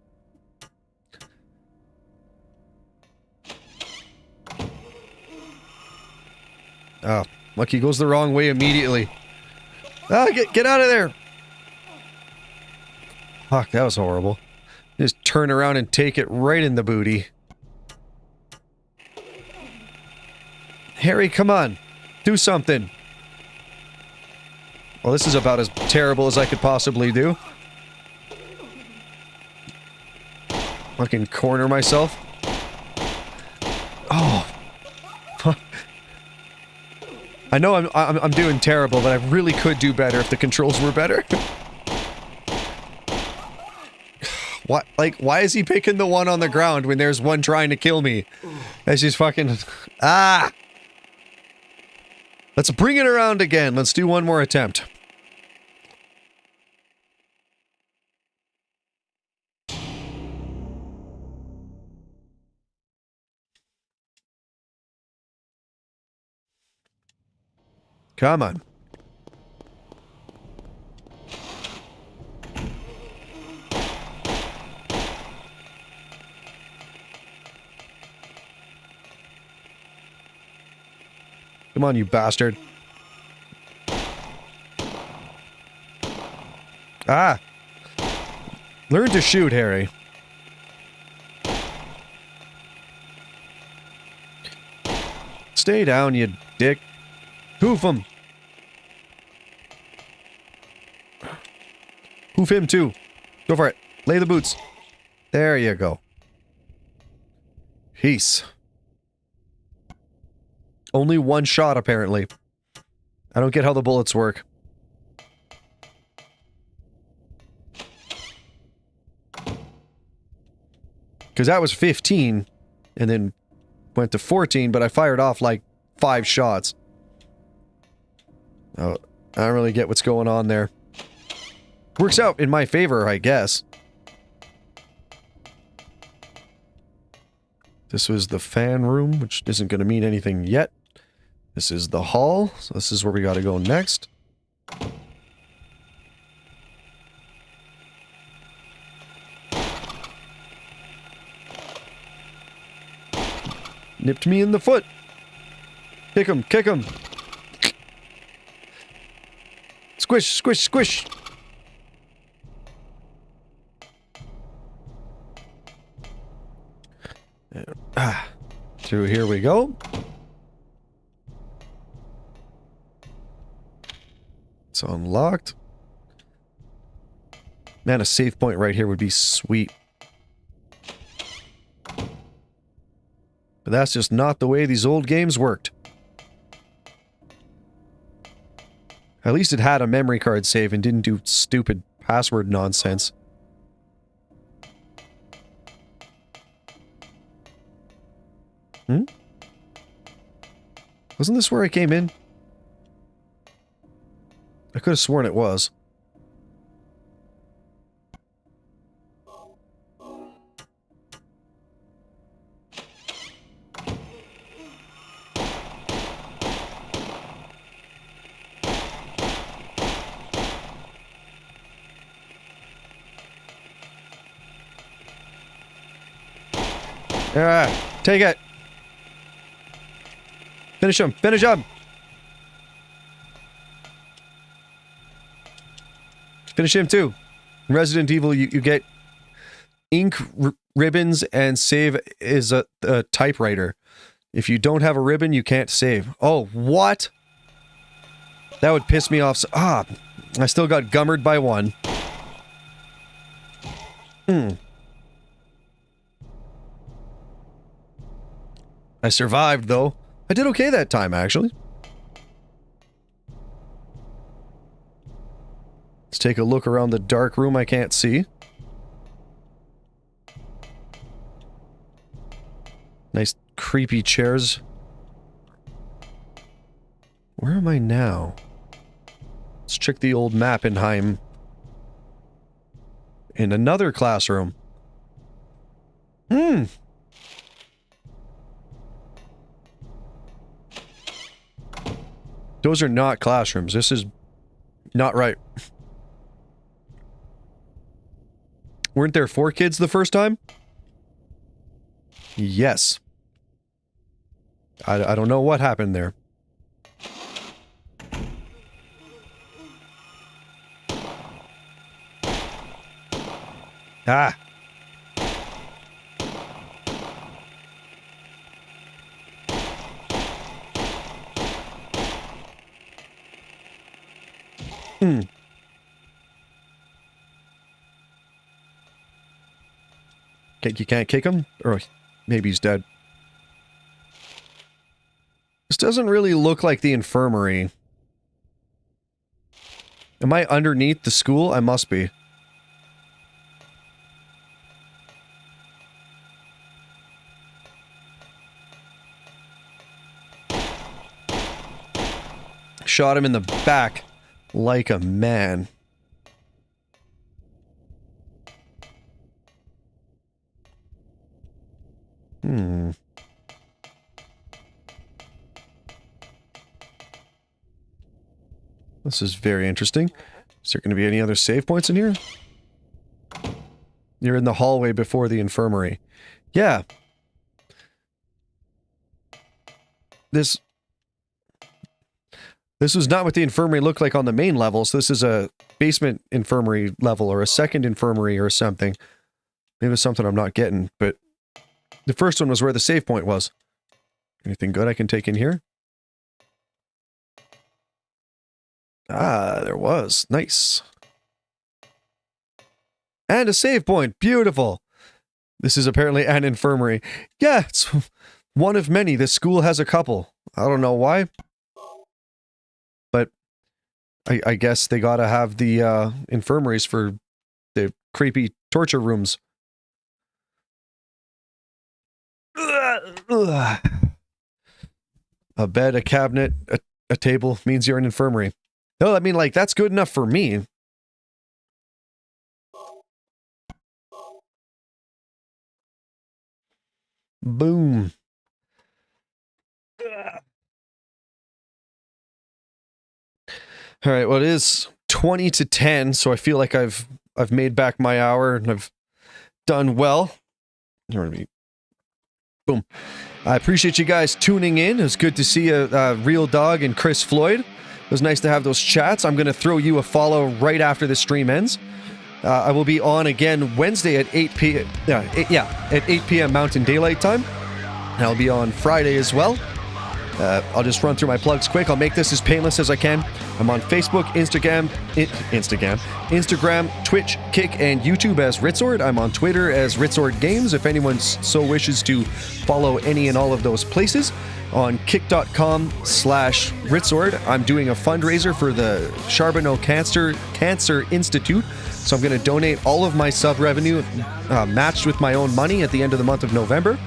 Oh, Lucky goes the wrong way immediately. Ah, get out of there! Fuck, that was horrible. Just turn around and take it right in the booty. Harry, come on. Do something. Well, this is about as terrible as I could possibly do. Fucking corner myself. Oh. I know I'm doing terrible, but I really could do better if the controls were better. What? Like, why is he picking the one on the ground when there's one trying to kill me? That's just fucking... Ah! Let's bring it around again. Let's do one more attempt. Come on. Come on, you bastard. Ah! Learn to shoot, Harry. Stay down, you dick. Hoof him. Hoof him too. Go for it. Lay the boots. There you go. Peace. Only one shot, apparently. I don't get how the bullets work. Because that was 15, and then went to 14, but I fired off like 5 shots. Oh, I don't really get what's going on there. Works out in my favor, I guess. This was the fan room, which isn't going to mean anything yet. This is the hall, so this is where we got to go next. Nipped me in the foot. Kick him, kick him. Squish, squish, squish. Through here we go. It's unlocked. Man, a save point right here would be sweet. But that's just not the way these old games worked. At least it had a memory card save and didn't do stupid password nonsense. Hmm? Wasn't this where I came in? I could have sworn it was. Take it. Finish him. Finish him. Finish him too. In Resident Evil, you get ink ribbons and save is a typewriter. If you don't have a ribbon, you can't save. Oh, what? That would piss me off. I still got gummered by one. I survived, though. I did okay that time, actually. Let's take a look around the dark room I can't see. Nice creepy chairs. Where am I now? Let's check the old map in Heim. In another classroom. Those are not classrooms. This is not right. Weren't there 4 kids the first time? Yes. I don't know what happened there. Ah. You can't kick him? Or maybe he's dead. This doesn't really look like the infirmary. Am I underneath the school? I must be. Shot him in the back like a man. This is very interesting. Is there going to be any other save points in here? You're in the hallway before the infirmary. Yeah. This was not what the infirmary looked like on the main levels. This is a basement infirmary level or a second infirmary or something. Maybe it's something I'm not getting, but the first one was where the save point was. Anything good I can take in here? Ah, there was. Nice. And a save point. Beautiful. This is apparently an infirmary. Yeah, it's one of many. This school has a couple. I don't know why. But I guess they gotta have the infirmaries for the creepy torture rooms. A bed, a cabinet, a table means you're an infirmary. No, I mean, like, that's good enough for me. Boom. All right, well, it is 20 to 10, so I feel like I've made back my hour and I've done well. Boom. I appreciate you guys tuning in. It was good to see a Real Dog and Chris Floyd. It was nice to have those chats. I'm going to throw you a follow right after the stream ends. I will be on again Wednesday at 8 p.m. At 8 p.m. Mountain Daylight Time. And I'll be on Friday as well. I'll just run through my plugs quick. I'll make this as painless as I can. I'm on Facebook, Instagram, Twitch, Kick, and YouTube as Ritsord. I'm on Twitter as Ritsord Games, if anyone so wishes to follow any and all of those places. On kick.com/Ritsord, I'm doing a fundraiser for the Charbonneau Cancer Institute. So I'm going to donate all of my sub revenue matched with my own money at the end of the month of November.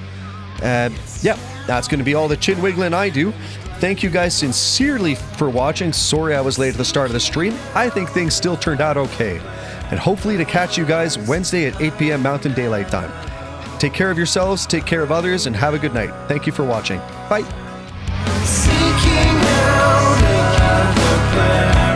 Yeah, that's going to be all the chin wiggling I do. Thank you guys sincerely for watching. Sorry I was late at the start of the stream. I think things still turned out okay. And hopefully to catch you guys Wednesday at 8 p.m. Mountain Daylight Time. Take care of yourselves, take care of others, and have a good night. Thank you for watching. Bye. Seeking out of the